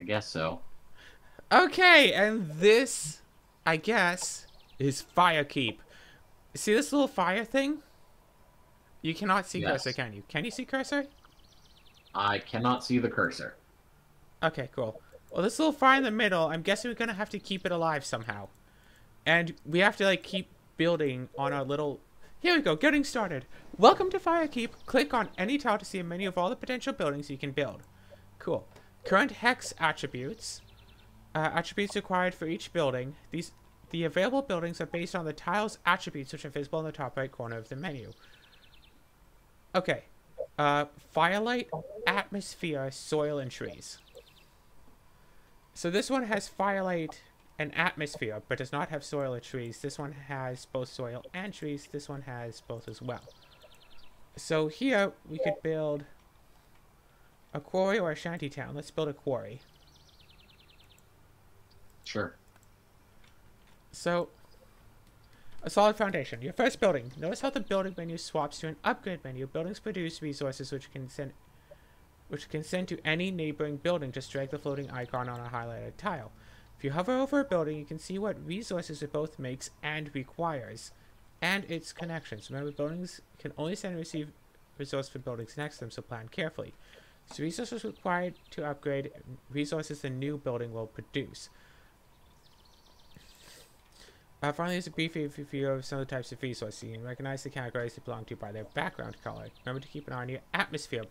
I guess so. Okay, and this, I guess, is Firekeep. See this little fire thing? You cannot see cursor, Yes. can you? Can you see cursor? I cannot see the cursor. Okay, cool. Well, this little fire in the middle, I'm guessing we're gonna have to keep it alive somehow. And we have to, like, keep building on our little... Here we go, getting started. Welcome to Firekeep. Click on any tile to see a menu of all the potential buildings you can build. Cool. Current hex attributes. Attributes required for each building. The available buildings are based on the tile's attributes, which are visible in the top right corner of the menu. Okay. Firelight, atmosphere, soil, and trees. So this one has firelight and atmosphere, but does not have soil or trees. This one has both soil and trees. This one has both as well. So here we could build a quarry or a shanty town. Let's build a quarry. Sure. So, a solid foundation. Your first building. Notice how the building menu swaps to an upgrade menu. Buildings produce resources which can send to any neighboring building. Just drag the floating icon on a highlighted tile. If you hover over a building, you can see what resources it both makes and requires, and its connections. Remember, buildings can only send and receive resources for buildings next to them, so plan carefully. So resources required to upgrade, resources the new building will produce. Finally, there's a brief review of some of the types of resources. You can recognize the categories they belong to by their background color. Remember to keep an eye on your atmosphere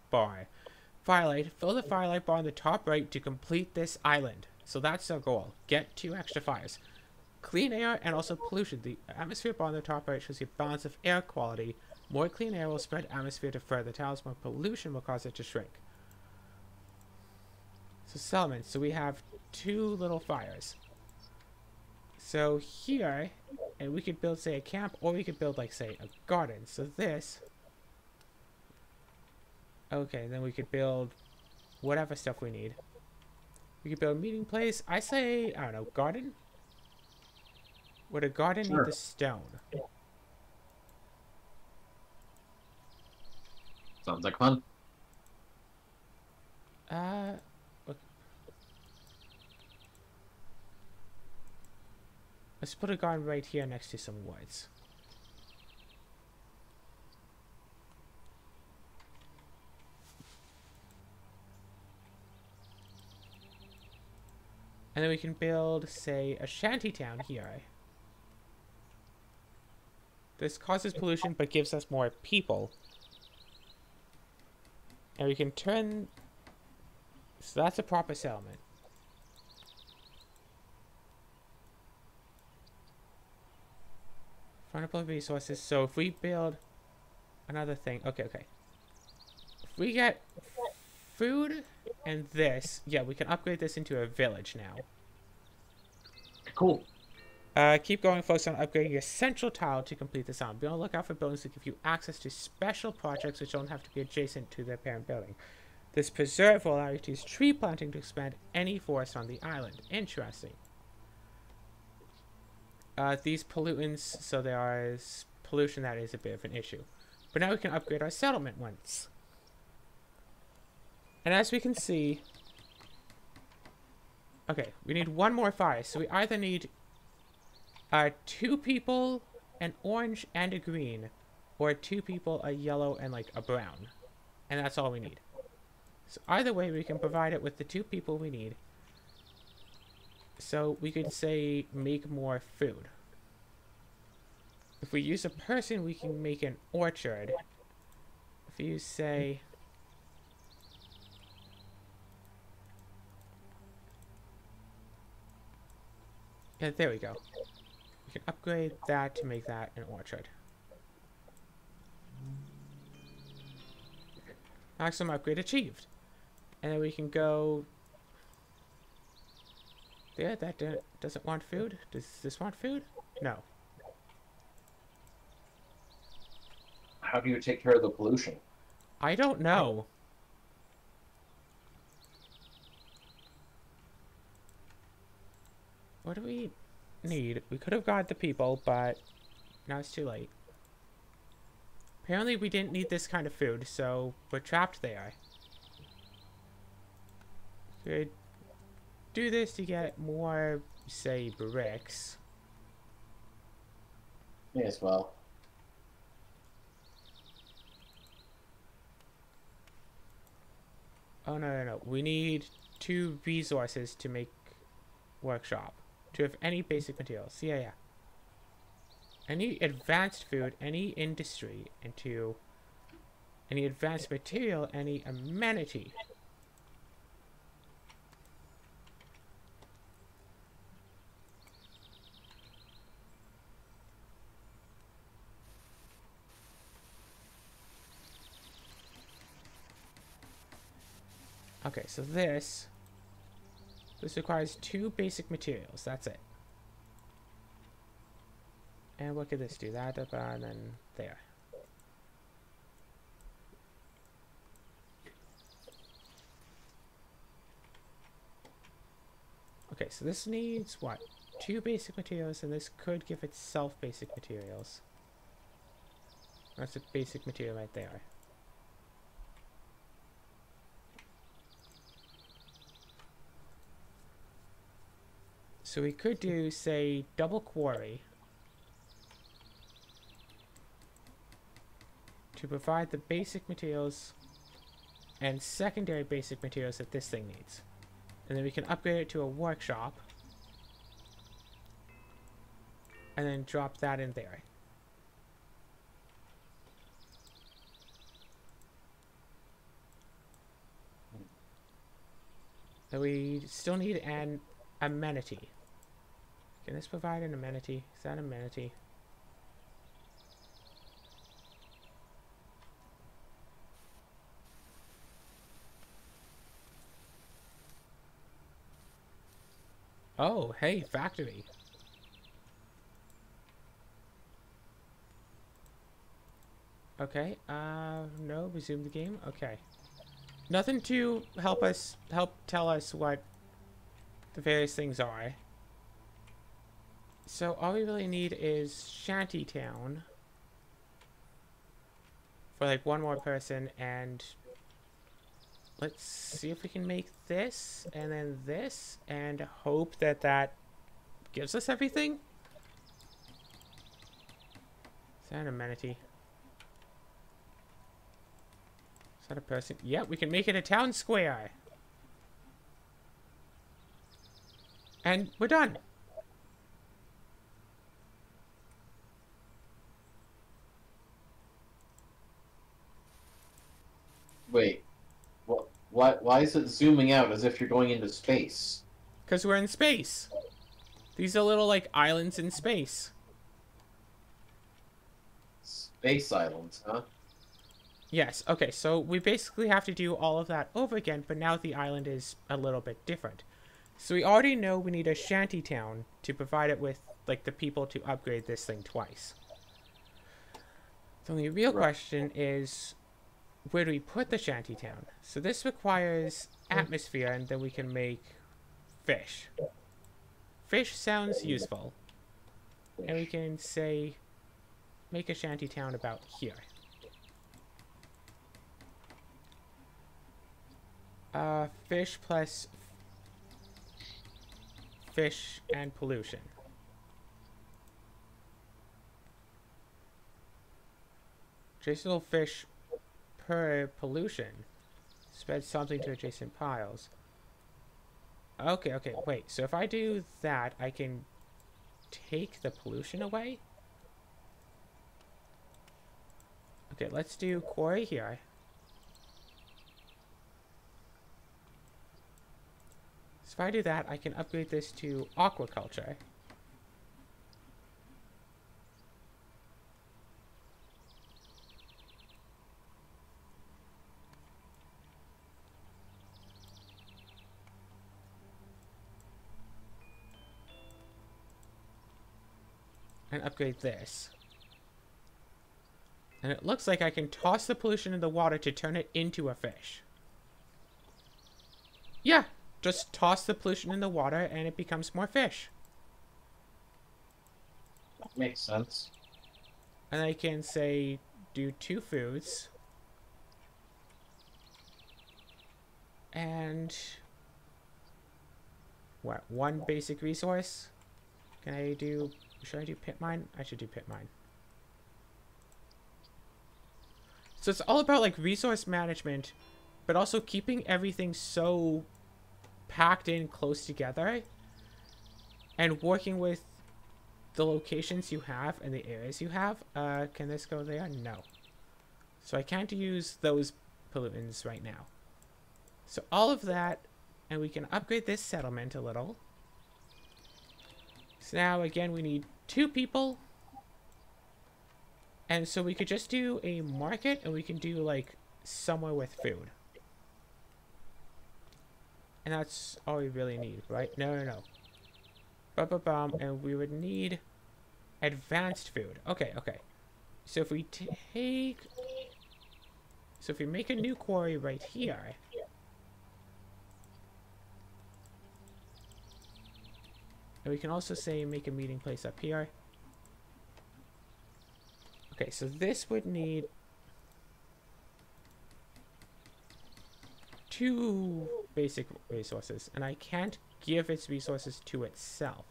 bar. Firelight. Fill the firelight bar on the top right to complete this island. So that's our goal. Get 2 extra fires. Clean air and also pollution. The atmosphere bar on the top right shows you a balance of air quality. More clean air will spread atmosphere to further tiles. More pollution will cause it to shrink. So settlements. So we have 2 little fires. So here, and we could build, say, a camp, or we could build, like, say, a garden. So this... Okay, then we could build whatever stuff we need. We could build a meeting place. I say, I don't know, garden? Would a garden need the stone? Sounds like fun. Look. Let's put a garden right here next to some woods. And then we can build, say, a shanty town here. This causes pollution but gives us more people. And we can turn... So that's a proper settlement. Findable resources. So if we build another thing... Okay. If we get food and this... Yeah, we can upgrade this into a village now. Cool. Keep going, focus on upgrading your central tile to complete the sound. Be on the lookout for buildings that give you access to special projects which don't have to be adjacent to their parent building. This preserve will allow you to use tree planting to expand any forest on the island. Interesting. These pollutants, so there is pollution that is a bit of an issue. But now we can upgrade our settlement once. And as we can see... Okay, we need 1 more fire. So we either need 2 people, an orange and a green, or 2 people, a yellow and like a brown. And that's all we need. So either way, we can provide it with the 2 people we need. So we could say make more food. If we use a person, we can make an orchard. If you say... Yeah, there we go. We can upgrade that to make that an orchard. Maximum upgrade achieved. And then we can go... There, that doesn't want food. Does this want food? No. How do you take care of the pollution? I don't know. What do we need? We could have got the people, but now it's too late. Apparently we didn't need this kind of food, so we're trapped there. Could do this to get more, say, bricks. May as well. Oh, no. We need 2 resources to make workshop. To have any basic materials. Yeah. Any advanced food, any industry, and 2, any advanced material, any amenity. Okay, so this requires 2 basic materials. That's it. And what could this do? That up and then there. Okay, so this needs what? 2 basic materials, and this could give itself basic materials. That's a basic material right there. So we could do, say, double quarry to provide the basic materials and secondary basic materials that this thing needs. And then we can upgrade it to a workshop and then drop that in there. And we still need an amenity. Can this provide an amenity? Is that an amenity? Oh, hey, factory. Okay, no, resume the game. Okay. Nothing to help tell us what the various things are. So all we really need is Shantytown for like 1 more person, and let's see if we can make this and then this and hope that that gives us everything. Is that an amenity? Is that a person? Yeah, we can make it a town square. And we're done. Wait. Why is it zooming out as if you're going into space? Because we're in space. These are little, like, islands in space. Space islands, huh? Yes, okay, so we basically have to do all of that over again, but now the island is a little bit different. So we already know we need a shantytown to provide it with, like, the people to upgrade this thing twice. The only real question is, where do we put the shantytown? So this requires atmosphere, and then we can make fish. Fish sounds useful. And we can say, make a shantytown about here. Fish plus fish and pollution. Adjacent fish per pollution. Spread something to adjacent piles. Okay, wait. So if I do that, I can take the pollution away? Okay, let's do quarry here. So if I do that, I can upgrade this to aquaculture. And upgrade this. And it looks like I can toss the pollution in the water to turn it into a fish. Yeah, just toss the pollution in the water and it becomes more fish. That makes sense. And I can say, do 2 foods. And what, one basic resource? Can I do, should I do pit mine? I should do pit mine. So it's all about like resource management, but also keeping everything so packed in close together and working with the locations you have and the areas you have. Can this go there? No. So I can't use those pollutants right now. So all of that, and we can upgrade this settlement a little. So now again we need 2 people. And so we could just do a market and we can do like somewhere with food. And that's all we really need, right? No. Ba-ba-bum, and we would need advanced food. Okay. So if we take... So if we make a new quarry right here... And we can also say make a meeting place up here. Okay, so this would need 2 basic resources, and I can't give its resources to itself.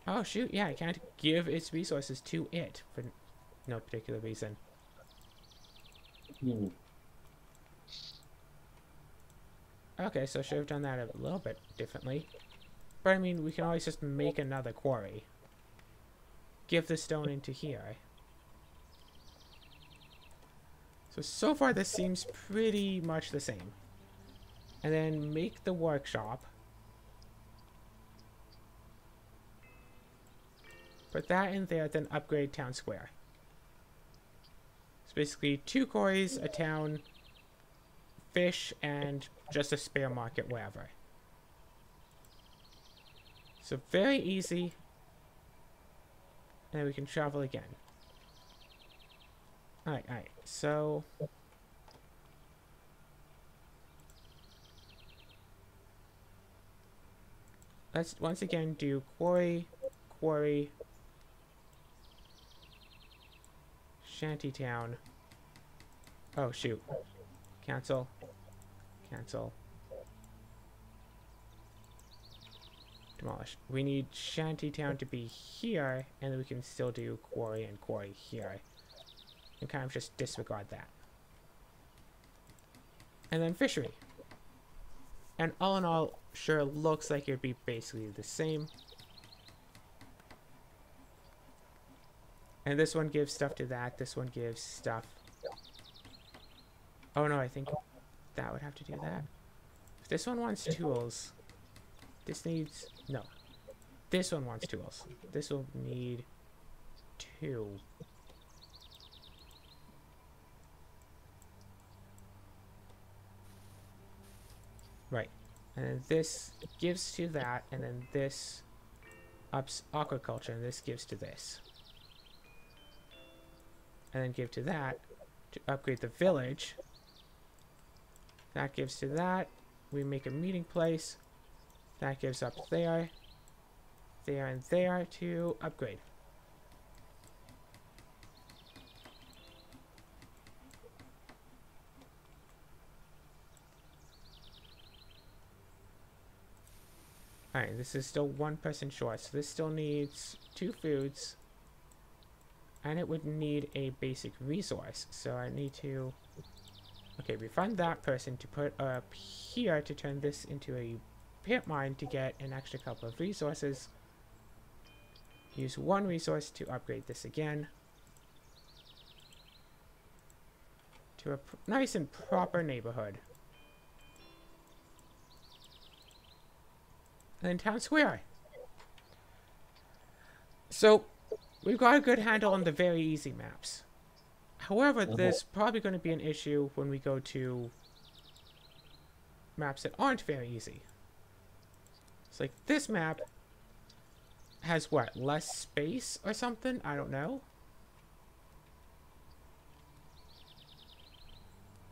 Oh shoot, yeah, I can't give its resources to it for no particular reason. Okay, so I should have done that a little bit differently. But I mean, we can always just make another quarry. Give the stone into here. So far this seems pretty much the same. And then make the workshop. Put that in there, then upgrade town square. It's basically 2 quarries, a town, fish, and just a spare market wherever. So very easy. And then we can travel again. Alright, so... let's once again do quarry, shantytown. Oh, shoot. Cancel. Demolish. We need shantytown to be here, and then we can still do quarry and quarry here. And kind of just disregard that. And then fishery. And all in all, sure looks like it would be basically the same. And this one gives stuff to that, this one gives stuff. Oh no, I think that would have to do that. If this one wants tools, this needs... no. This one wants tools. This will need 2. Right. And then this gives to that, and then this ups aquaculture, and this gives to this. And then give to that to upgrade the village. That gives to that. We make a meeting place. That gives up there, there, and there to upgrade. Alright, this is still 1 person short, so this still needs 2 foods. And it would need a basic resource, so I need to... okay, refund that person to put up here to turn this into a pit mine to get an extra couple of resources. Use 1 resource to upgrade this again. To a nice and proper neighborhood. And then town square. So, we've got a good handle on the very easy maps. However, there's probably going to be an issue when we go to maps that aren't very easy. It's like this map has what, less space or something? I don't know.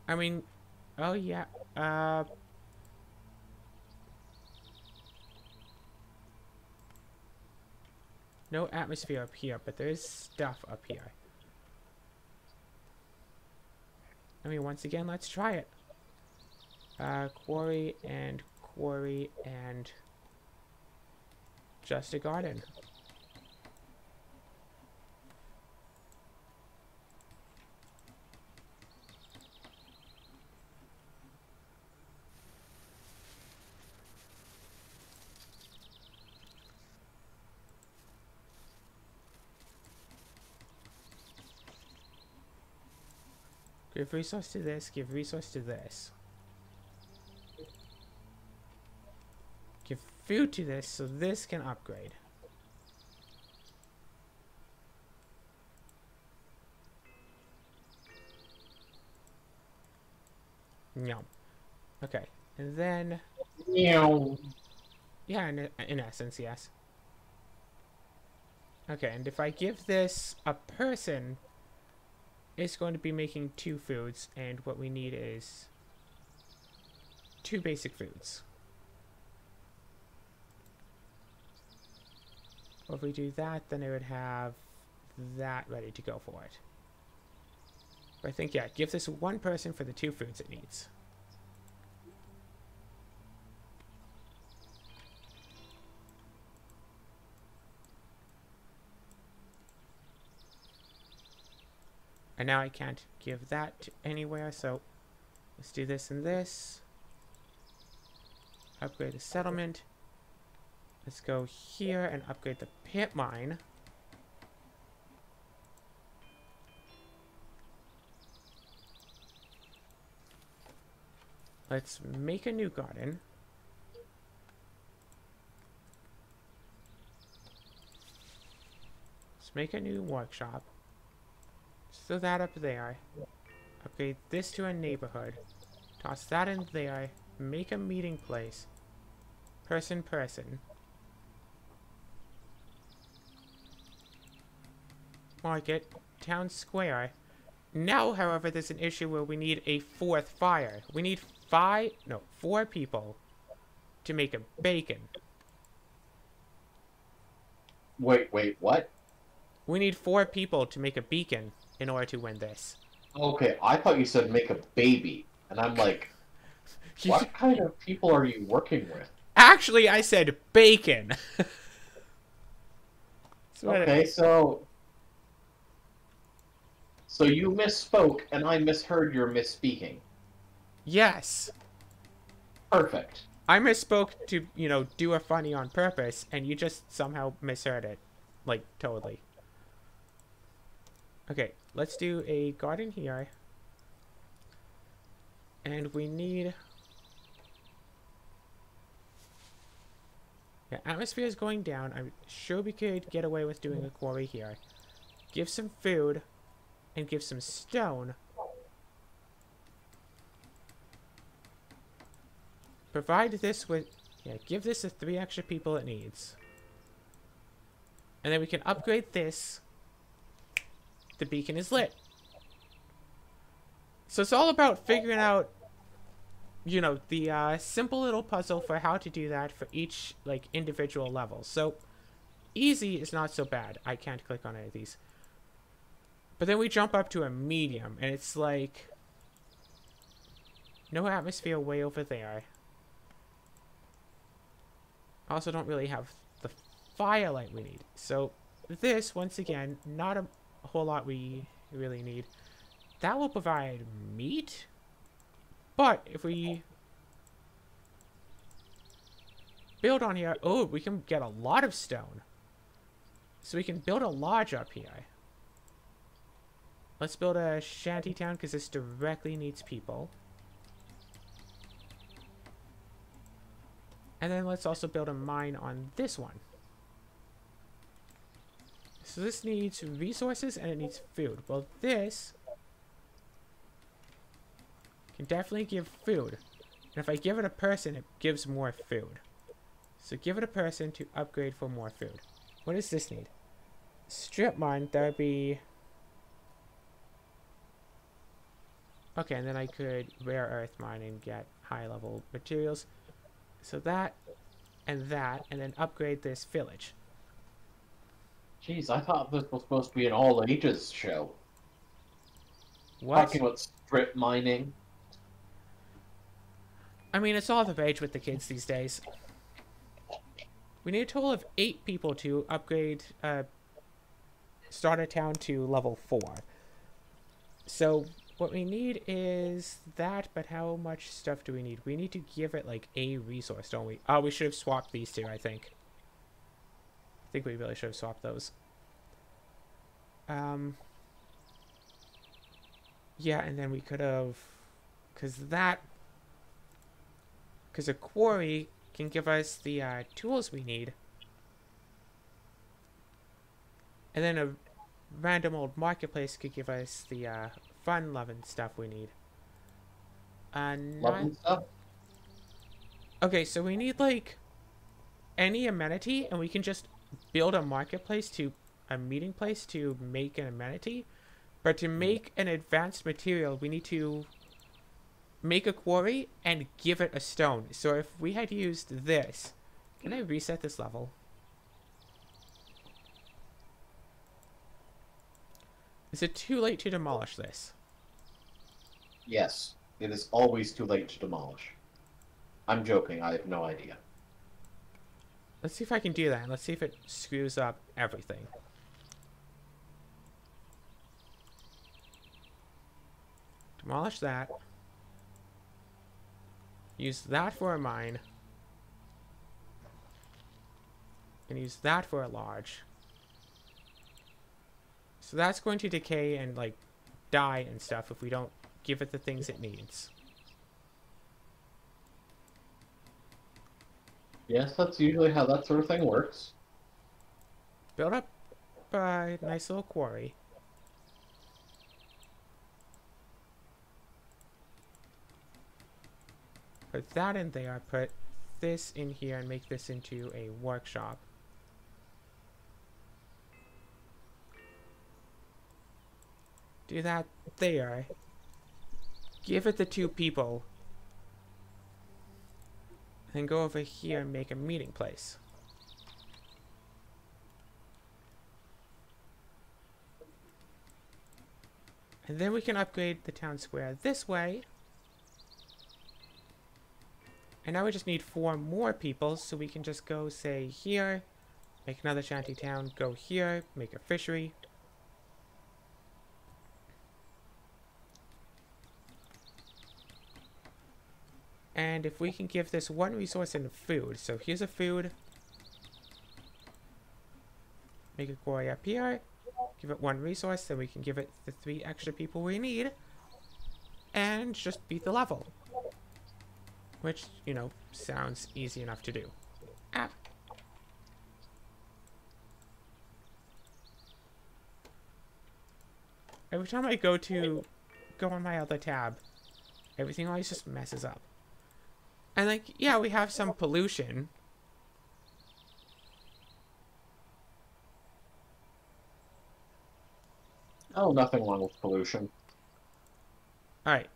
I mean, oh yeah, no atmosphere up here, but there is stuff up here. I mean, once again, let's try it. Quarry and just a garden. Give resource to this, give resource to this. Give food to this so this can upgrade. No. Okay. And then... Meow. Yeah, in essence, yes. Okay, and if I give this a person, it's going to be making 2 foods, and what we need is 2 basic foods. Well, if we do that, then it would have that ready to go for it. But I think, yeah, give this 1 person for the 2 foods it needs. And now I can't give that to anywhere, so let's do this and this. Upgrade the settlement. Let's go here and upgrade the pit mine. Let's make a new garden. Let's make a new workshop. Throw that up there. Upgrade this to a neighborhood. Toss that in there. Make a meeting place. Person. Market. Town square. Now, however, there's an issue where we need a 4th fire. We need 4 people to make a bacon. Wait, what? We need 4 people to make a beacon in order to win this. Okay, I thought you said make a baby. And I'm like, what kind of people are you working with? Actually, I said bacon. Okay, so you misspoke, and I misheard your misspeaking. Yes. Perfect. I misspoke to, do a funny on purpose, and you just somehow misheard it. Like, totally. Okay, let's do a garden here. And we need... Yeah, atmosphere is going down. I'm sure we could get away with doing a quarry here. Give some food, and give some stone. Provide this with... Yeah, give this the 3 extra people it needs. And then we can upgrade this. The beacon is lit. So it's all about figuring out, the simple little puzzle for how to do that for each, individual level. So, easy is not so bad. I can't click on any of these. But then we jump up to a medium, and it's like... No atmosphere way over there. Also don't really have the firelight we need. So, this, once again, not a whole lot we really need. That will provide meat. But if we build on here, we can get a lot of stone. So we can build a lodge up here. Let's build a shanty town because this directly needs people. And then let's also build a mine on this one. So this needs resources and it needs food. Well, this can definitely give food. And if I give it a person, it gives more food. So give it a person to upgrade for more food. What does this need? Strip mine, that would be... Okay, and then I could rare earth mine and get high level materials. So that, and then upgrade this village. Jeez, I thought this was supposed to be an all-ages show. What? Talking about strip mining. I mean, it's all the rage with the kids these days. We need a total of 8 people to upgrade Starter Town to level 4. So what we need is that, but how much stuff do we need? We need to give it like a resource, don't we? Oh, we should have swapped these two, I think. I think we really should have swapped those. Yeah, and then we could have, because a quarry can give us the tools we need. And then a random old marketplace could give us the fun loving stuff we need. Loving stuff? Okay, so we need like any amenity, and we can just build a marketplace to a meeting place to make an amenity. But to make an advanced material, we need to make a quarry and give it a stone. So if we had used this, can I reset this level? Is it too late to demolish this? Yes. It is always too late to demolish. I'm joking. I have no idea. Let's see if I can do that. Let's see if it screws up everything. Demolish that. Use that for a mine. And use that for a large. So that's going to decay and like die and stuff if we don't give it the things it needs. Yes, that's usually how that sort of thing works. Build up a nice little quarry. Put that in there, put this in here, and make this into a workshop. Do that there. Give it the 2 people. Then go over here and make a meeting place. And then we can upgrade the town square this way. And now we just need 4 more people, so we can just go, say, here, make another shanty town, go here, make a fishery. And if we can give this 1 resource in food, so here's a food. Make a quarry up here, give it 1 resource, then we can give it the 3 extra people we need. And just beat the level. Which, you know, sounds easy enough to do. Ah. Every time I go on my other tab, everything always just messes up. And like, yeah, we have some pollution. Oh, nothing wrong with pollution. Alright.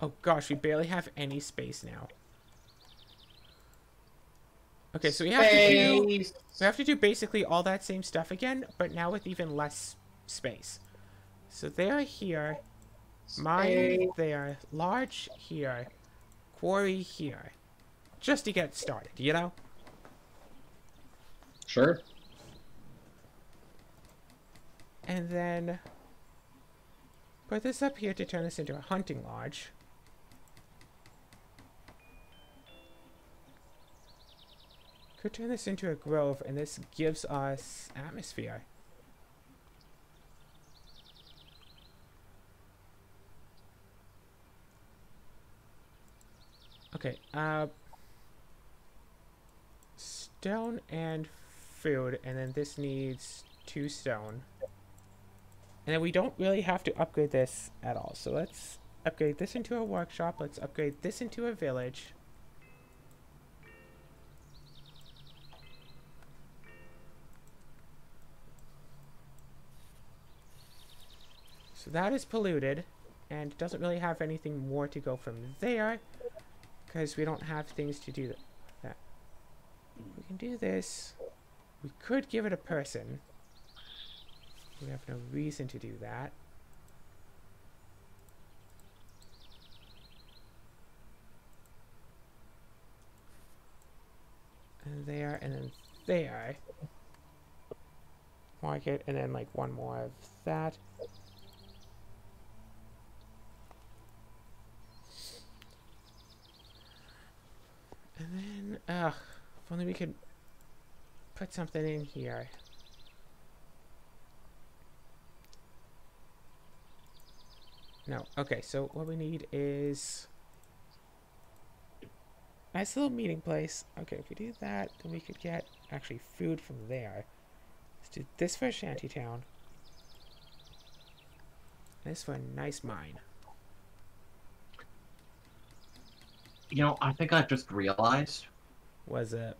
Oh gosh, we barely have any space now. Okay, so we have to do basically all that same stuff again, but now with even less space. So they're here, mine there, large here, quarry here. Just to get started, you know? Sure. And then put this up here to turn this into a hunting lodge. Could turn this into a grove, and this gives us atmosphere. Okay, stone and food, and then this needs 2 stone. And then we don't really have to upgrade this at all. So let's upgrade this into a workshop. Let's upgrade this into a village. So that is polluted, and doesn't really have anything more to go from there, because we don't have things to do that. We can do this. We could give it a person. We have no reason to do that. And there, and then there. Market, and then like one more of that. And then, if only we could put something in here. No, okay, so what we need is nice little meeting place. Okay, if we do that, then we could get actually food from there. Let's do this for a shantytown. This for a nice mine. You know, I think I just realized Was it?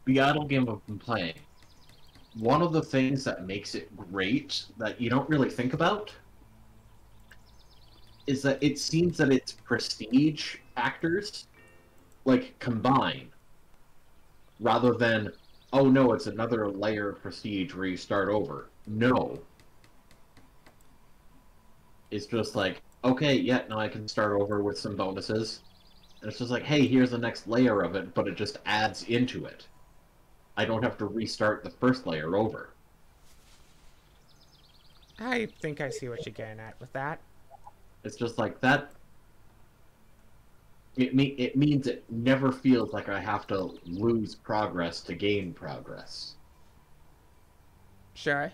the idle game I've been playing. One of the things that makes it great that you don't really think about is that it seems that its prestige factors like combine rather than, oh no, it's another layer of prestige where you start over. No. It's just like, okay, yeah, now I can start over with some bonuses. And it's just like, hey, here's the next layer of it, but it just adds into it. I don't have to restart the first layer over. I think I see what you're getting at with that. It's just like that. It means it never feels like I have to lose progress to gain progress. Sure.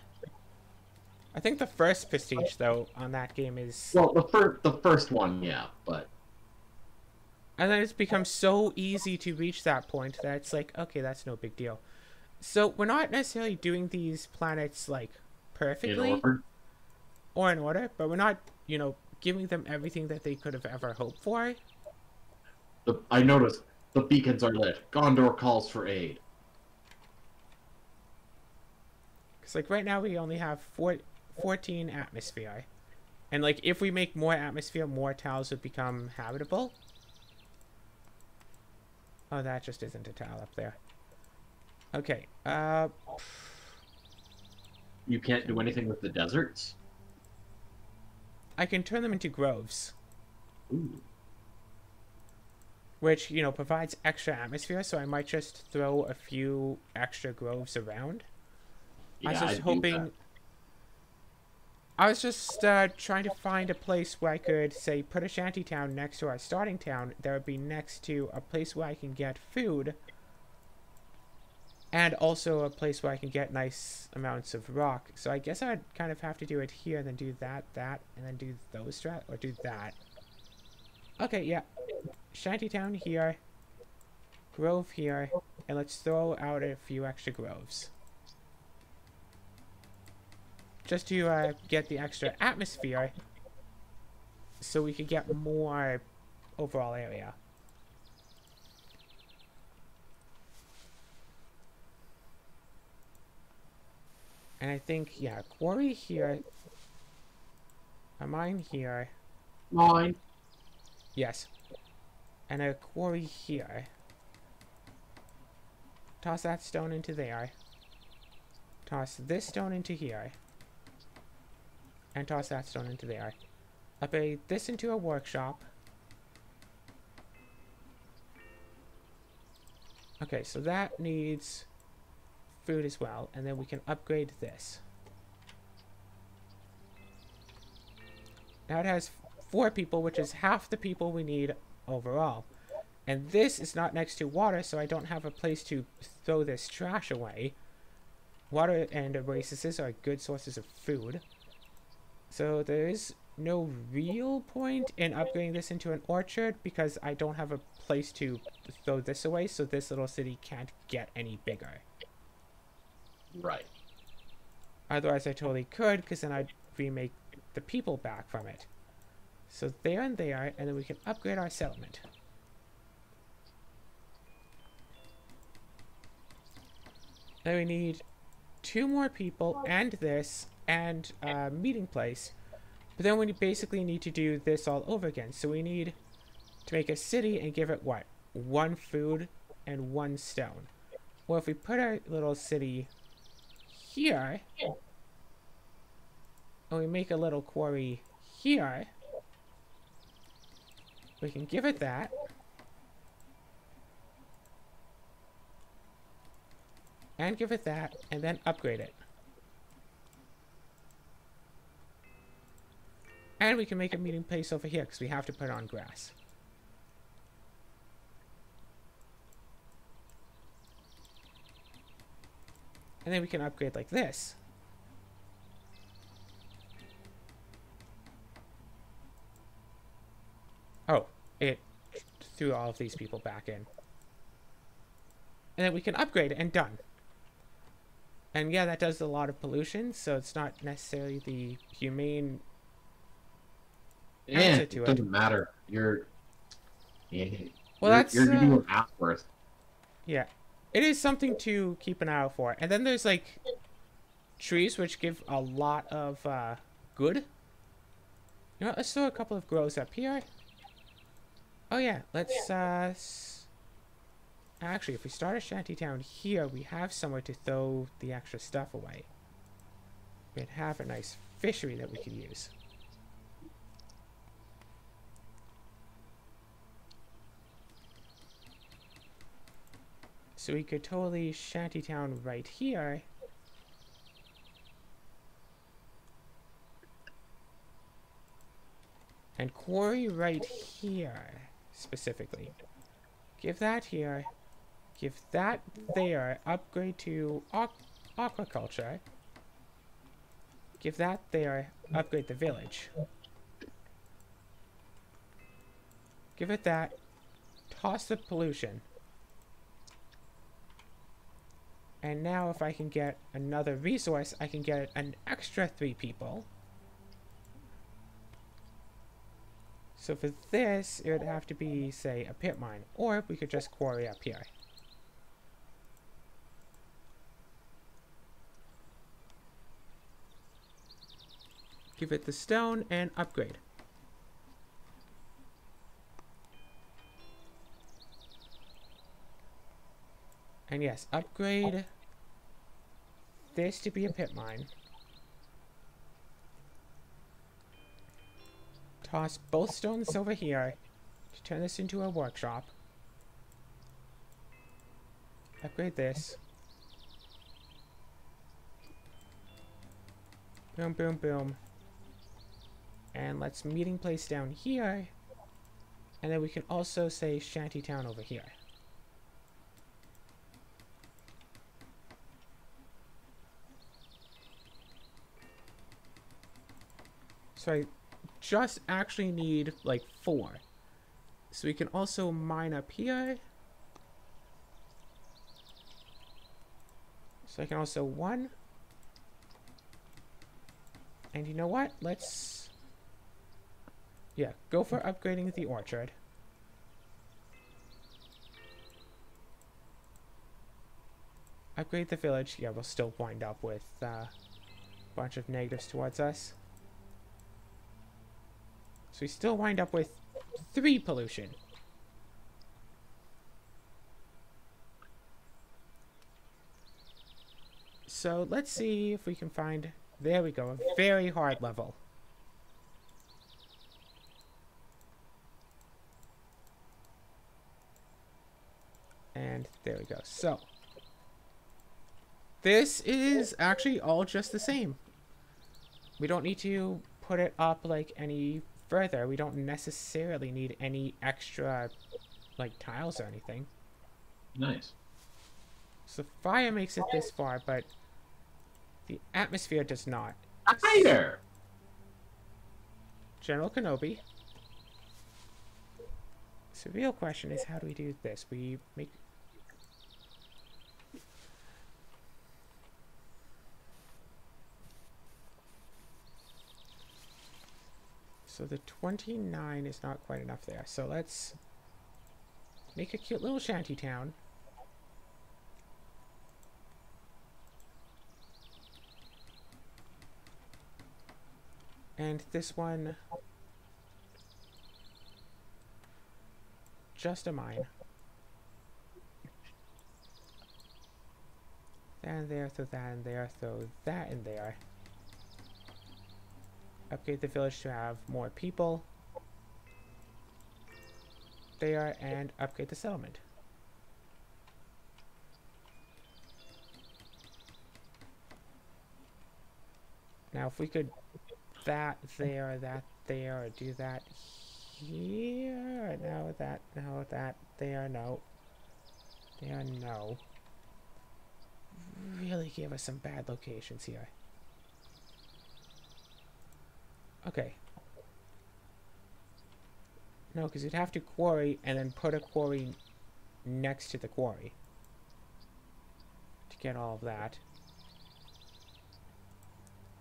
I think the first prestige, though, on that game is... Well, the first one, yeah, but... And then it's become so easy to reach that point that it's like, okay, that's no big deal. So we're not necessarily doing these planets, like, perfectly. In order? Or in order, but we're not, you know, giving them everything that they could have ever hoped for. I noticed the beacons are lit. Gondor calls for aid. Because, like, right now we only have 14 atmosphere. And, like, if we make more atmosphere, more tiles would become habitable. Oh, that just isn't a tile up there. Okay, You can't do anything with the deserts? I can turn them into groves. Ooh. Which, you know, provides extra atmosphere, so I might just throw a few extra groves around. Yeah, I was just hoping... I was just trying to find a place where I could, say, put a shantytown next to our starting town that would be next to a place where I can get food. And also a place where I can get nice amounts of rock. So I guess I'd kind of have to do it here, then do that, and then do those or do that. Okay, yeah. Shantytown here. Grove here. And let's throw out a few extra groves. Just to get the extra atmosphere. So we could get more overall area. And I think, yeah, quarry here. A mine here. Mine. Yes. And a quarry here. Toss that stone into there. Toss this stone into here. And toss that stone into there. Upgrade this into a workshop. Okay, so that needs food as well, and then we can upgrade this. Now it has 4 people, which is half the people we need overall. And this is not next to water, so I don't have a place to throw this trash away. Water and oases are good sources of food. So there is no real point in upgrading this into an orchard because I don't have a place to throw this away, so this little city can't get any bigger. Right. Otherwise I totally could, because then I'd remake the people back from it. So there and there, and then we can upgrade our settlement. Then we need 2 more people, and this, and a meeting place. But then we basically need to do this all over again. So we need to make a city and give it, what? 1 food and 1 stone. Well, if we put our little city here, and we make a little quarry here, we can give it that. And give it that, and then upgrade it. And we can make a meeting place over here, because we have to put it on grass. And then we can upgrade like this. Oh, it threw all of these people back in. And then we can upgrade it, and done. And yeah, that does a lot of pollution, so it's not necessarily the humane answer to It it. doesn't matter. Well, that's you're getting an hour worth. Yeah, it is something to keep an eye out for. And then there's like trees which give a lot of good. You know what, let's throw a couple of grows up here. Oh yeah, let's actually, if we start a shanty town here, we have somewhere to throw the extra stuff away. We'd have a nice fishery that we could use. So we could totally shanty town right here. And quarry right here, specifically. Give that here. Give that there. Upgrade to aquaculture. Give that there. Upgrade the village. Give it that. Toss the pollution. And now if I can get another resource, I can get an extra 3 people. So for this, it would have to be, say, a pit mine. Or we could just quarry up here. Give it the stone and upgrade. And yes, upgrade this to be a pit mine. Toss both stones over here to turn this into a workshop. Upgrade this. Boom, boom, boom. And let's meeting place down here. And then we can also say shanty town over here. So I just actually need like 4. So we can also mine up here. So I can also 1. And you know what? Let's, yeah, go for upgrading the orchard. Upgrade the village. Yeah, we'll still wind up with a bunch of negatives towards us. So we still wind up with 3 pollution. So let's see if we can find, there we go, a very hard level. And there we go. So this is actually all just the same. We don't need to put it up like any further. We don't necessarily need any extra like tiles or anything. Nice. So fire makes it this far, but the atmosphere does not. Fire! General Kenobi. So the real question is, how do we do this? We make... So the 29 is not quite enough there. So let's make a cute little shanty town. And this one, just a mine. That in there, throw that in there, throw that in there. Upgrade the village to have more people there, and upgrade the settlement. Now, if we could that there, or do that here, no, that, no, that, there, no. There, no. Really gave us some bad locations here. Okay. No, because you'd have to quarry and then put a quarry next to the quarry to get all of that.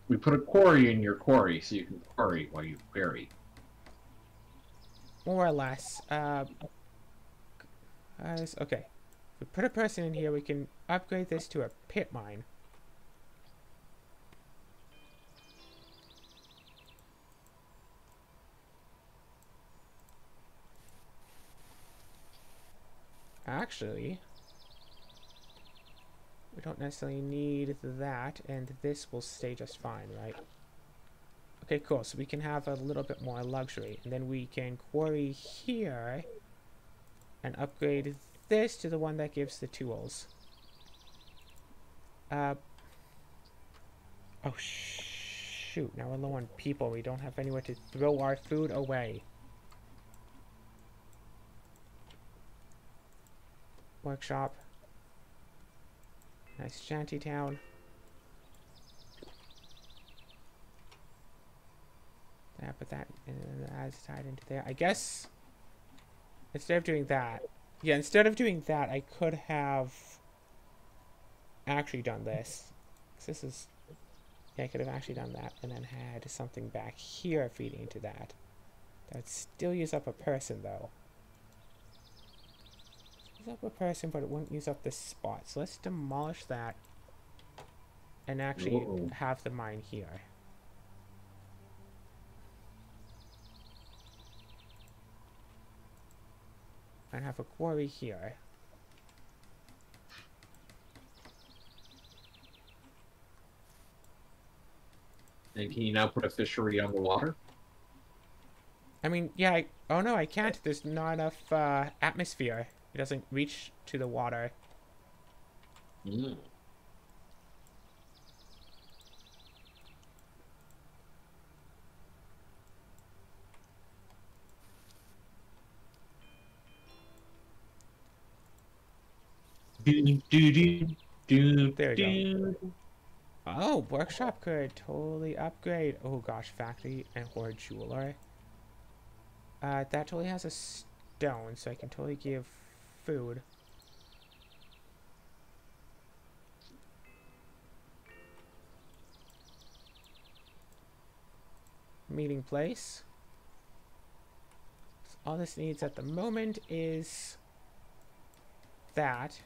We put a quarry in your quarry so you can quarry while you quarry. More or less. Okay. If we put a person in here, we can upgrade this to a pit mine. Actually, we don't necessarily need that, and this will stay just fine, right? Okay, cool. So we can have a little bit more luxury, and then we can quarry here and upgrade this to the one that gives the tools. Oh, shoot. Now we're low on people. We don't have anywhere to throw our food away. Workshop. Nice shanty town. Yeah, but that's tied into there. I guess instead of doing that, yeah, instead of doing that, I could have actually done this. 'Cause this is, yeah, I could have actually done that and then had something back here feeding into that. That would still use up a person, though. Use up a person, but it wouldn't use up this spot. So let's demolish that and actually have the mine here. And have a quarry here. And can you now put a fishery on the water? I mean, yeah, oh no, I can't. There's not enough atmosphere. It doesn't reach to the water. Mm. There we go. Oh, workshop could totally upgrade. Oh gosh, factory or jeweler. That totally has a stone, so I can totally give food. Meeting place. So all this needs at the moment is that.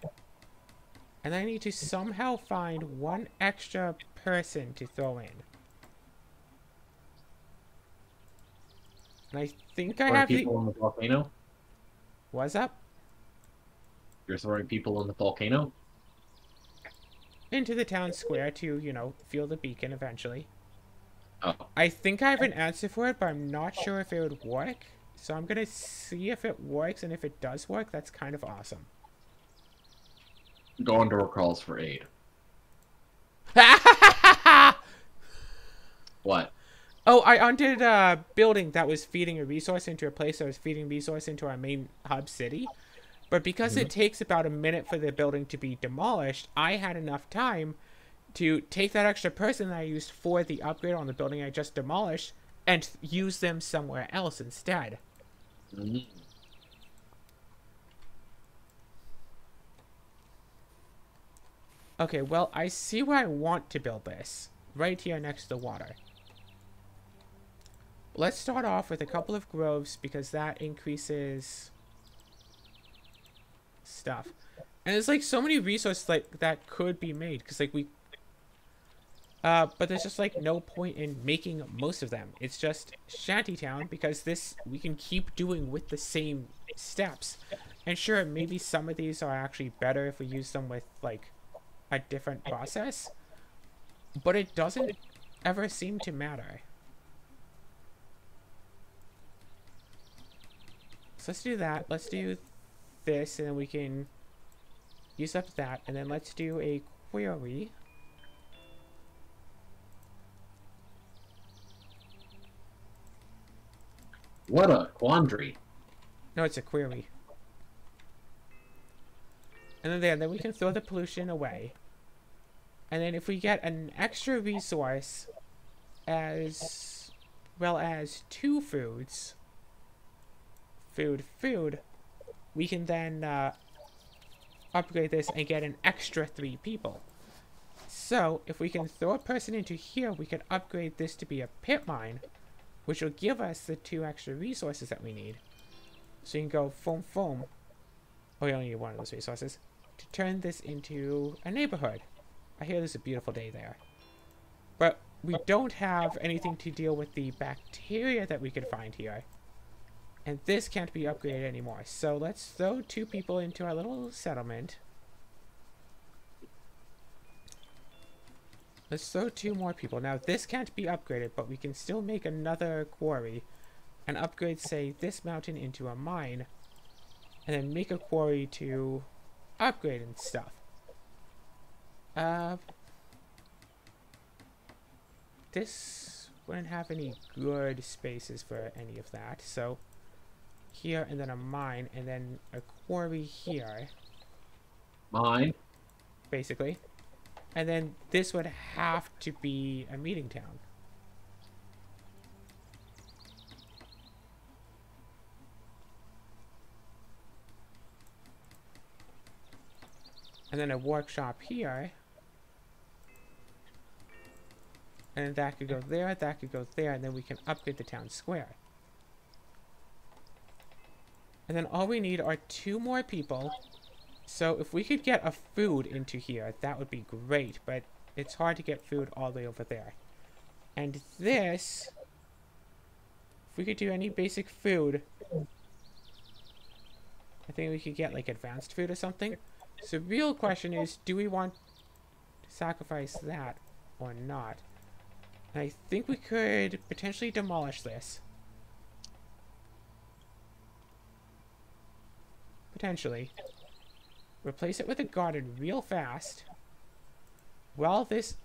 And I need to somehow find one extra person to throw in. And I think I have people in the volcano? What's up? You're throwing people in the volcano? Into the town square to, you know, feel the beacon eventually. Oh. I think I have an answer for it, but I'm not sure if it would work. So I'm gonna see if it works, and if it does work, that's kind of awesome. Gondor calls for aid. What? Oh, I undid a building that was feeding a resource into a place that was feeding resource into our main hub city. But because it takes about a minute for the building to be demolished, I had enough time to take that extra person that I used for the upgrade on the building I just demolished and use them somewhere else instead. Mm. Okay, well, I see where I want to build this. Right here next to the water. Let's start off with a couple of groves because that increases stuff. And there's like so many resources like that could be made because like we but there's just like no point in making most of them. It's just shantytown because this we can keep doing with the same steps. And sure, maybe some of these are actually better if we use them with like a different process, but it doesn't ever seem to matter. So let's do that. Let's do this, and then we can use up that, and then let's do a query. What a quandary. No, it's a query. And then we can throw the pollution away. And then if we get an extra resource as well as 2 foods, food, we can then upgrade this and get an extra 3 people. So if we can throw a person into here, we can upgrade this to be a pit mine, which will give us the 2 extra resources that we need. So you can go foam. Oh, we only need 1 of those resources to turn this into a neighborhood. I hear there's a beautiful day there. But we don't have anything to deal with the bacteria that we could find here. And this can't be upgraded anymore. So let's throw 2 people into our little settlement. Let's throw 2 more people. Now this can't be upgraded, but we can still make another quarry and upgrade, say, this mountain into a mine. And then make a quarry to upgrade and stuff. This wouldn't have any good spaces for any of that. So here, and then a mine, and then a quarry here. Mine? Basically. And then this would have to be a meeting town. And then a workshop here. And that could go there, that could go there, and then we can upgrade the town square. And then all we need are 2 more people. So if we could get a food into here, that would be great. But it's hard to get food all the way over there. And this, if we could do any basic food, I think we could get like advanced food or something. So the real question is, do we want to sacrifice that or not? And I think we could potentially demolish this. Potentially. Replace it with a garden real fast. Well, this...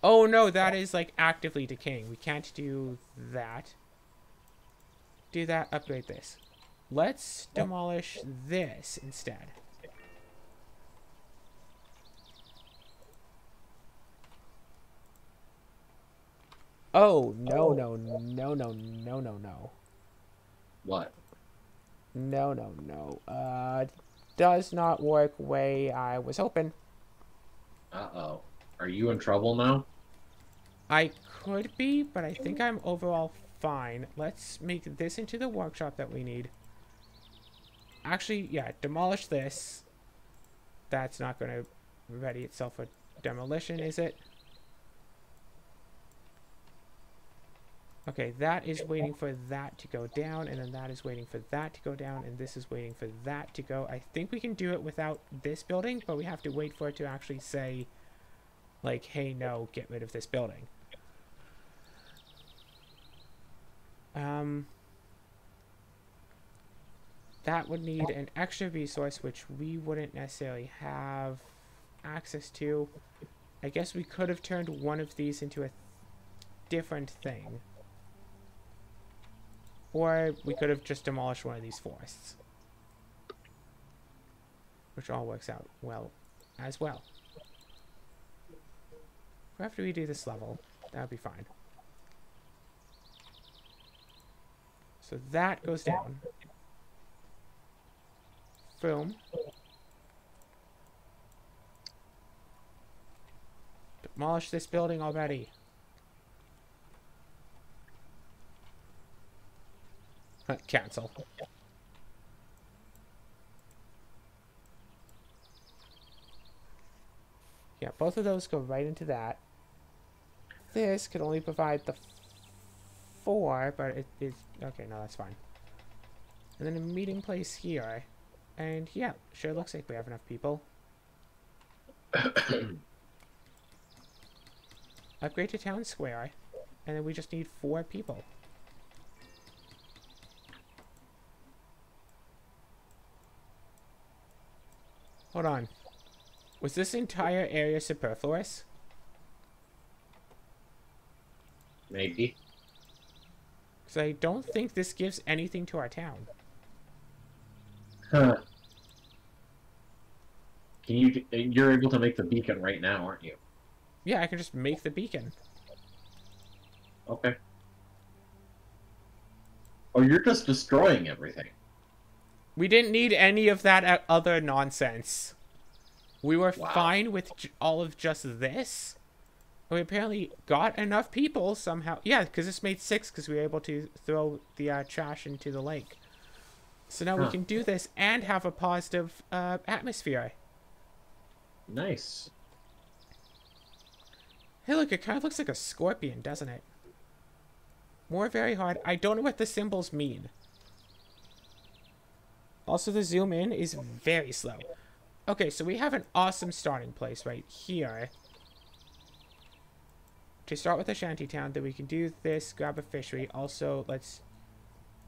Oh no, that is like actively decaying. We can't do that. Do that, upgrade this. Let's demolish this instead. Oh, no. What? No. Does not work way I was hoping. Uh-oh. Are you in trouble now? I could be, but I think I'm overall fine. Let's make this into the workshop that we need. Actually, yeah, demolish this. That's not going to ready itself for demolition, is it? Okay, that is waiting for that to go down, and then that is waiting for that to go down, and this is waiting for that to go. I think we can do it without this building, but we have to wait for it to actually say, like, hey, no, get rid of this building. That would need an extra resource, which we wouldn't necessarily have access to. I guess we could have turned one of these into a different thing. Or we could have just demolished one of these forests. Which all works out well as well. After we do this level, that'll be fine. So that goes down. Boom. Demolish this building already. Cancel. Yeah, both of those go right into that. This could only provide the 4, but it is... Okay, no, that's fine. And then a meeting place here. And yeah, sure looks like we have enough people. Upgrade to town square. And then we just need 4 people. Hold on. Was this entire area superfluous? Maybe. Because I don't think this gives anything to our town. Huh. You're able to make the beacon right now, aren't you? Yeah, I can just make the beacon. Okay. Oh, you're just destroying everything. We didn't need any of that other nonsense. We were Wow. fine with all of just this. And we apparently got enough people somehow. Yeah, because this made 6 because we were able to throw the trash into the lake. So now we can do this and have a positive atmosphere. Nice. Hey, look, it kind of looks like a scorpion, doesn't it? More very hard. I don't know what the symbols mean. Also, the zoom in is very slow. Okay, so we have an awesome starting place right here. To start with a shantytown, then we can do this, grab a fishery. Also, let's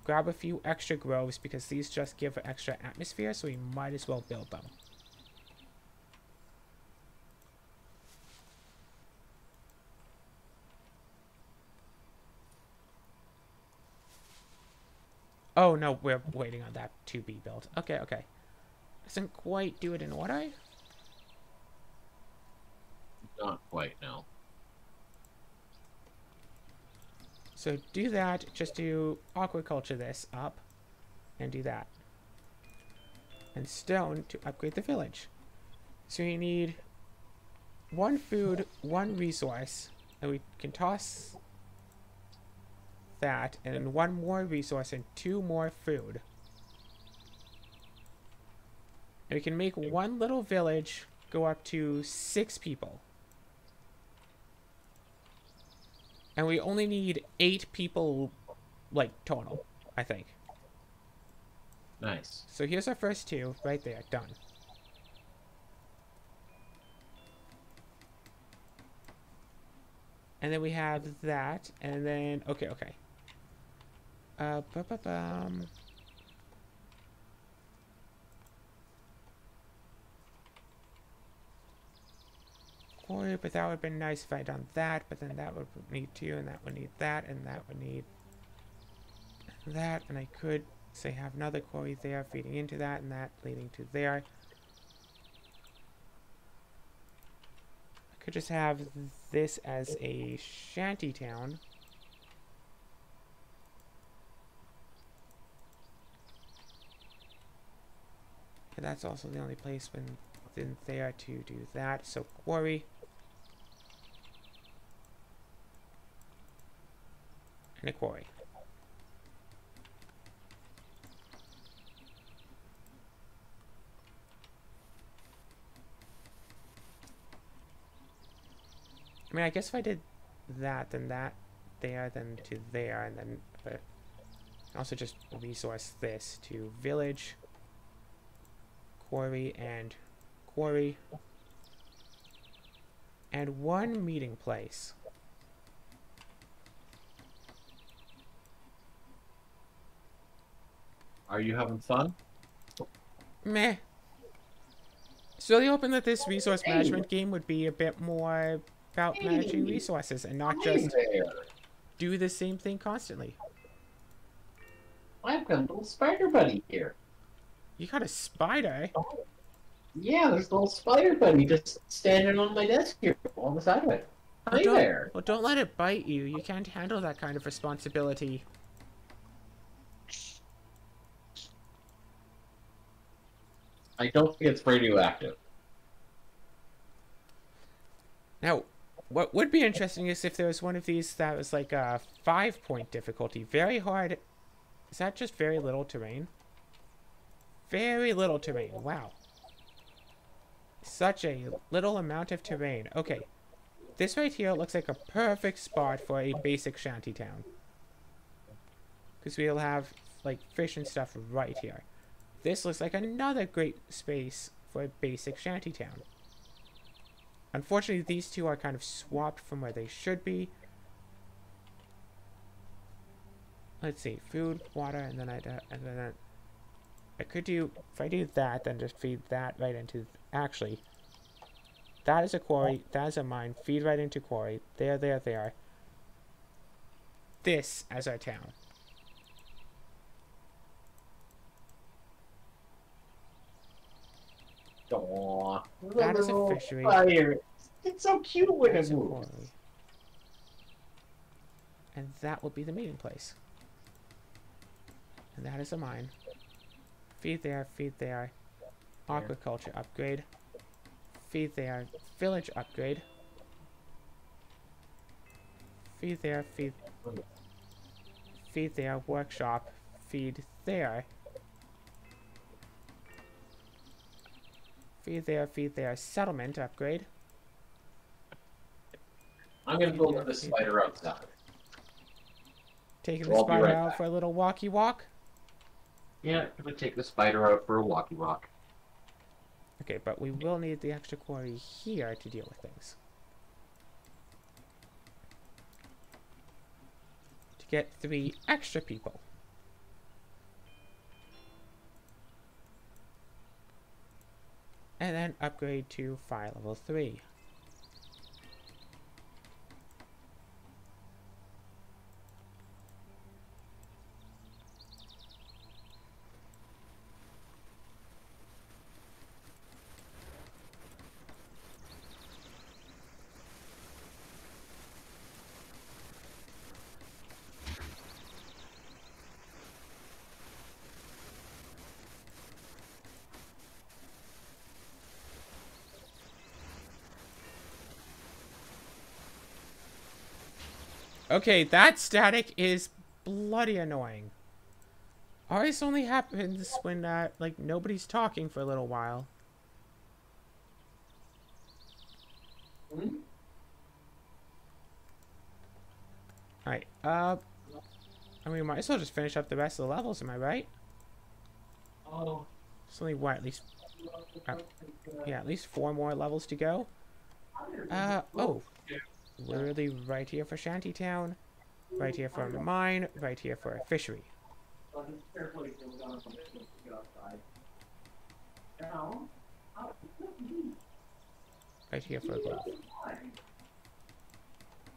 grab a few extra groves because these just give extra atmosphere, so we might as well build them. Oh, no, we're waiting on that to be built. Okay, okay. Doesn't quite do it in order. Not quite, no. So do that, just do aquaculture this up, and do that. And stone to upgrade the village. So you need 1 food, 1 resource, and we can toss that, and then 1 more resource and 2 more food. And we can make 1 little village go up to 6 people. And we only need 8 people, like, total, I think. Nice. So here's our first 2, right there, done. And then we have that, and then, okay. Quarry, but that would have been nice if I had done that, but then that would need 2, and that would need that, and that would need that, and I could say have another quarry there feeding into that, and that leading to there. I could just have this as a shanty town. And that's also the only place within there to do that. So quarry. And a quarry. I mean, I guess if I did that, then that there, then to there, and then but also just resource this to village, quarry, and 1 meeting place. Are you having fun? Meh. It's really hoping that this resource management game would be a bit more about managing resources and not just do the same thing constantly. I've got a little spider buddy here. You got a spider? Oh. Yeah, there's a little spider buddy just standing on my desk here on the side of it. Hi there. Well, don't let it bite you. You can't handle that kind of responsibility. I don't think it's radioactive. Now, what would be interesting is if there was one of these that was like a 5-point difficulty. Very hard. Is that just very little terrain? Very little terrain. Wow. Such a little amount of terrain. Okay. This right here looks like a perfect spot for a basic shanty town. Because we'll have, like, fish and stuff right here. This looks like another great space for a basic shanty town. Unfortunately, these two are kind of swapped from where they should be. Let's see. Food, water, and then I could do, if I do that, then just feed that right into, actually, that is a quarry, that is a mine, feed right into quarry, there, there, there. This as our town. Aww. That is a fishery. Fire. It's so cute when That's it a moves. quarry. And that will be the meeting place. And that is a mine. Feed there, feed there. Aquaculture upgrade. Feed there, village upgrade. Feed there, feed there, workshop. Feed there. Feed there, settlement upgrade. I'm gonna go let the spider outside. Taking So the I'll be spider right out back. for a little walkie walk. Yeah, I'm gonna take the spider out for a walkie walk. Okay, but we will need the extra quarry here to deal with things. To get 3 extra people. And then upgrade to fire level 3. Okay, that static is bloody annoying. Always only happens when, like, nobody's talking for a little while. Alright, I mean, we might as well just finish up the rest of the levels, am I right? Oh. It's only, what, at least... yeah, at least 4 more levels to go. Oh. Literally right here for Shantytown. Right here for a mine. Right here for a fishery. Right here for a grove.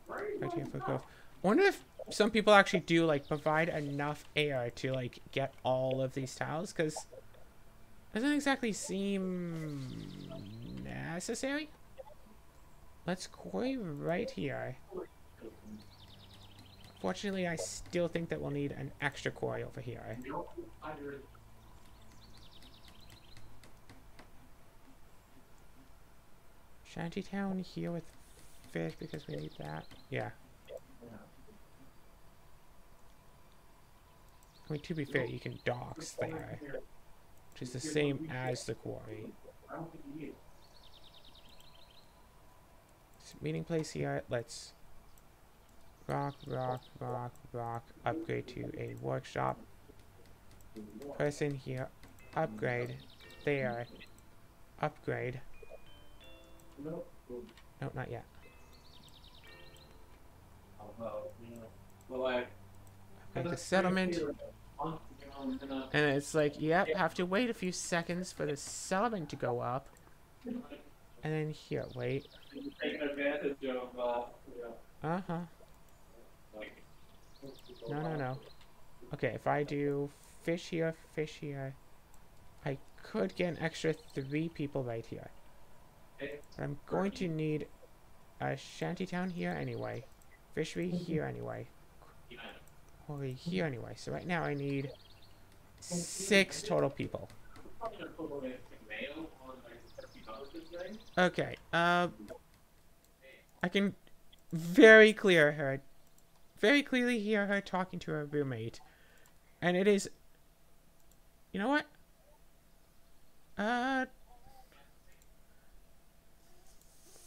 Right here for a grove. I wonder if some people actually do, like, provide enough air to, like, get all of these tiles, because it doesn't exactly seem necessary. Let's quarry right here. Fortunately, I still think that we'll need an extra quarry over here. Shantytown here with fish because we need that. Yeah. I mean, to be fair, you can docks there, which is the same as the quarry. Meeting place here. Let's rock, upgrade to a workshop. Person here, upgrade. There, upgrade. No, not yet. Upgrade the settlement. And it's like, yep, have to wait a few seconds for the settlement to go up. And then here, wait. Uh-huh. No. Okay, if I do fish here, I could get an extra 3 people right here. But I'm going to need a shantytown here anyway. Fishery here anyway. Or here anyway. So right now I need 6 total people. Okay, I can very clearly hear her talking to her roommate. And it is, you know what?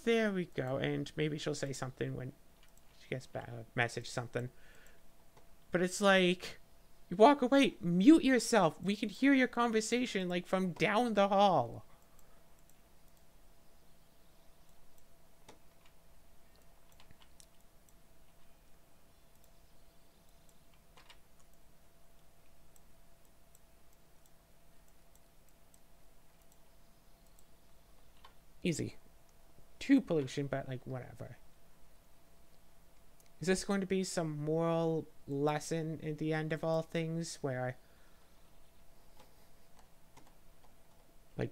There we go. And maybe she'll say something when she gets back, message something. But it's like, you walk away, mute yourself. We can hear your conversation, like, from down the hall. Easy. 2 pollution, but like whatever. Is this going to be some moral lesson at the end of all things where, like,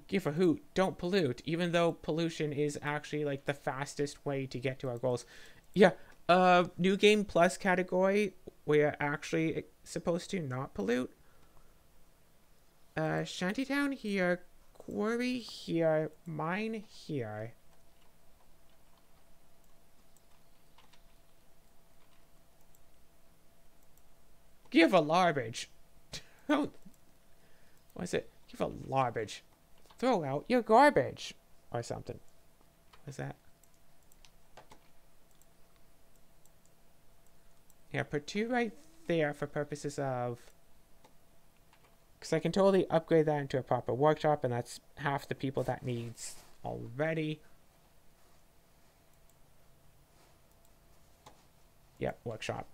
give a hoot, don't pollute, even though pollution is actually like the fastest way to get to our goals? Yeah, new game plus category, we're actually supposed to not pollute. Shantytown here, quarry here, mine here. Give a garbage. Don't. What is it? Give a garbage. Throw out your garbage. Or something. What's that? Yeah, put 2 right there for purposes of... Because I can totally upgrade that into a proper workshop, and that's half the people that needs already. Yeah, workshop.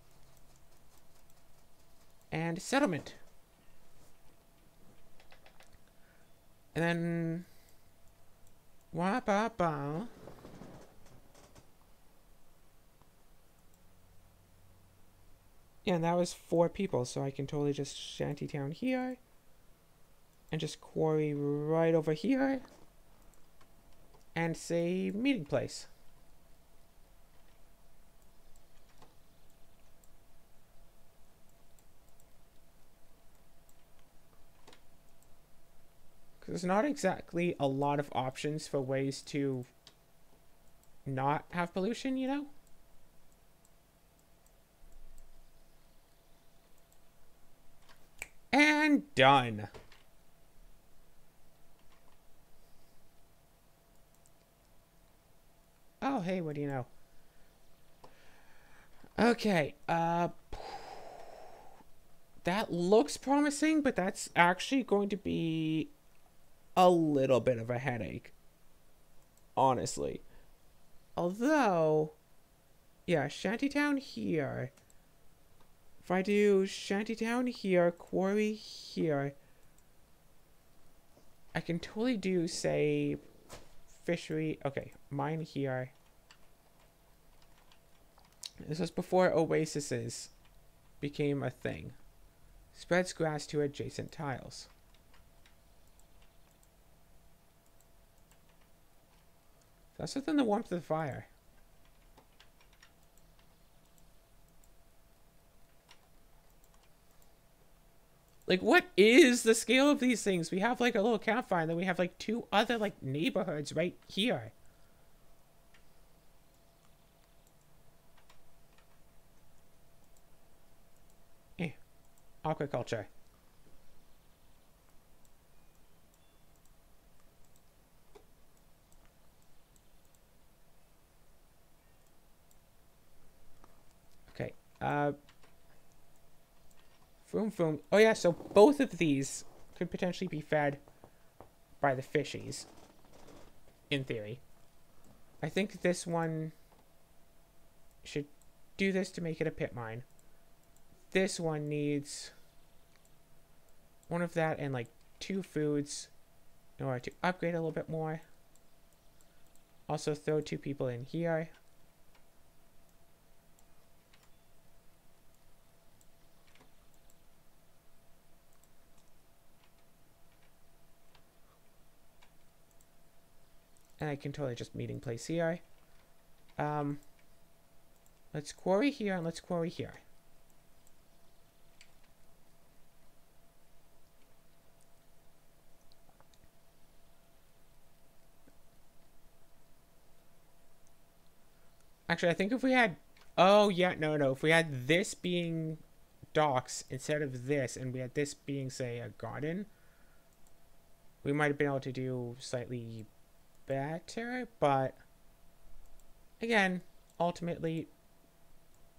And settlement. And then... Wah-ba-ba. Yeah, and that was 4 people, so I can totally just shantytown here. And just quarry right over here. And say meeting place. There's not exactly a lot of options for ways to not have pollution, you know? And done. Oh, hey, what do you know? Okay, that looks promising, but that's actually going to be a little bit of a headache, honestly. Although, yeah, shantytown here. If I do shantytown here, quarry here, I can totally do, say, fishery. Okay, mine here. This was before oases became a thing. Spreads grass to adjacent tiles. That's within the warmth of the fire. Like, what is the scale of these things? We have, like, a little campfire, and then we have, like, 2 other, like, neighborhoods right here. Aquaculture. Okay, Foom foom. Oh yeah, so both of these could potentially be fed by the fishies. In theory. I think this one should do this to make it a pit mine. This one needs one of that and like 2 foods in order to upgrade a little bit more. Also throw 2 people in here. And I can totally just meeting place here. Let's quarry here and let's quarry here. Actually, I think if we had... Oh, yeah, no. If we had this being docks instead of this, and we had this being, say, a garden, we might have been able to do slightly better, but again, ultimately,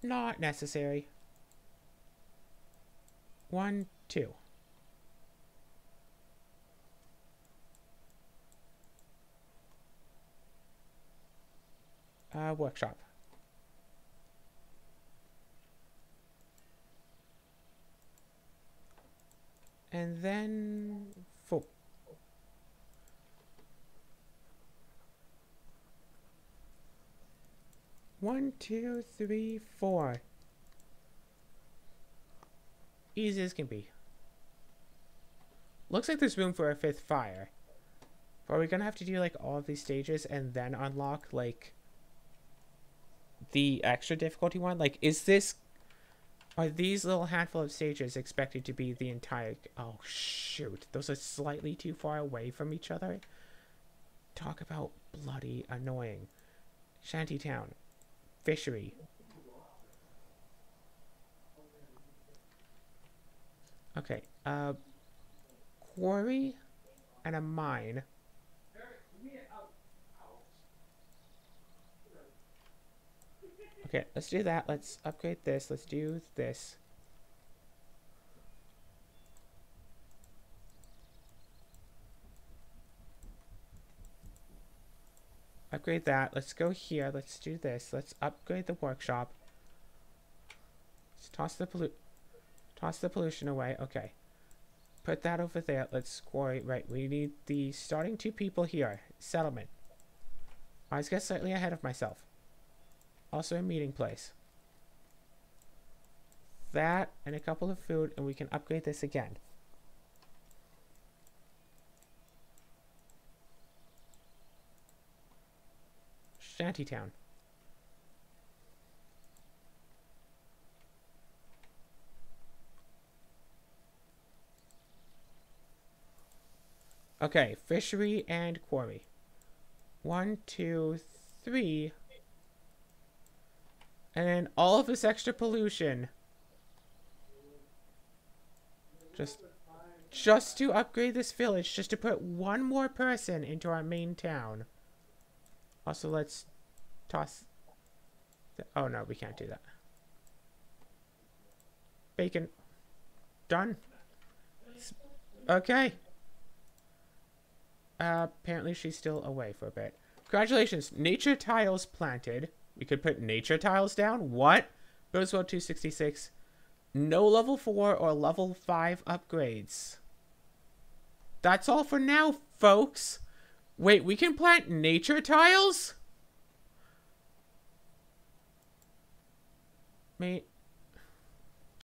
not necessary. 1, 2. Workshop. And then... Full. 1, 2, 3, 4. Easy as can be. Looks like there's room for a 5th fire. But are we gonna have to do like all of these stages and then unlock like the extra difficulty one? Like, are these little handful of stages expected to be the entire... Oh, shoot. Those are slightly too far away from each other. Talk about bloody annoying. Shantytown. Fishery. Okay. Quarry and a mine. Okay, let's do that. Let's upgrade this. Let's do this. Upgrade that. Let's go here. Let's do this. Let's upgrade the workshop. Let's toss the pollution away. Okay. Put that over there. Let's quarry. Right, we need the starting 2 people here. Settlement. I was getting slightly ahead of myself. Also a meeting place. That and a couple of food, and we can upgrade this again. Shantytown. Okay, fishery and quarry. 1, 2, 3. And then all of this extra pollution. Just to upgrade this village, just to put 1 more person into our main town. Also, let's toss... Oh, no, we can't do that. Bacon. Done. Okay. Apparently she's still away for a bit. Congratulations. Nature tiles planted. We could put nature tiles down. What? Rosewell 266. No level 4 or level 5 upgrades. That's all for now, folks. Wait, we can plant nature tiles?